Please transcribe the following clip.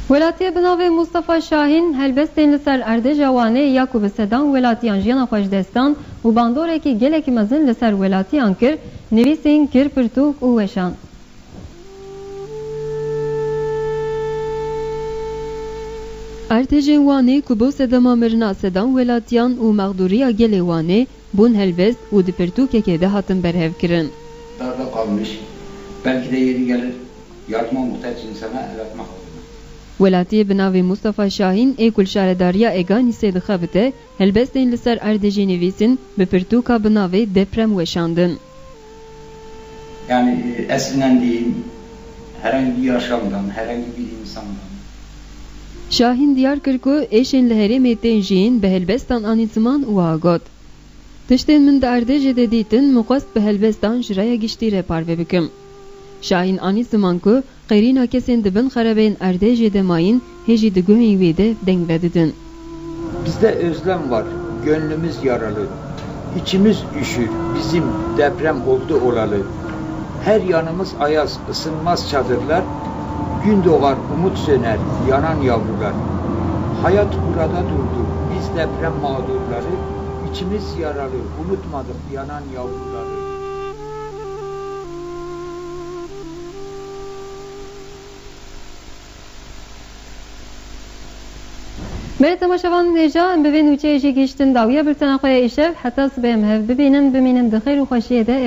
Welatiye binavê Mustafa Şahin helbestên li ser erdêja Wanê Yakub Sedan welatiyan jiyana xweşdestan û bandorekî gelekî mezin li ser welatiyan kir, nivîsên kir, pirtûk û weşan. Erdêjên Wanê ku bo sedema mirina Sedan welatiyan û mexdûriya gelê Wanê bûn helbest û di pirtûkekê de hatin berhevkirin. Darda kalmış, belki de yeri gelir yardıma muhtaç insana el atmak olur. Welatiye binavê Mustafa Şahin ê ku şaredariya Eganîsê dixebite, helbestên li ser erdêjê nivîsin bi pirtûka binavê deprem weşandin. Yani esinlendiğim herhangi bir yaşamdan, herhangi bir insandan. Şahin diyar kir ku êşên li herêmê tên jiyîn bi helbestan anî ziman û agot. Tiştên min di erdêjê de dîtin min xwest bi helbestan ji raya giştî re parve bikim. Şahin anî ziman ku qeyrîna kesên dibin xerebeyên erdêjê de mayîn hêjî di guhên wê de deng vedidin. Bizde özlem var, gönlümüz yaralı. İçimiz üşür, bizim deprem oldu olalı. Her yanımız ayaz, ısınmaz çadırlar. Gün doğar, umut söner, yanan yavrular. Hayat burada durdu, biz deprem mağdurları. İçimiz yaralı, unutmadık yanan yavruları. Beri temaşavan neja em bi vê nûçeyê jî gihîştin dawiya bültena xwe ya îşev heta sibê em hev bibînin bimînin di xêr û xweşiyê de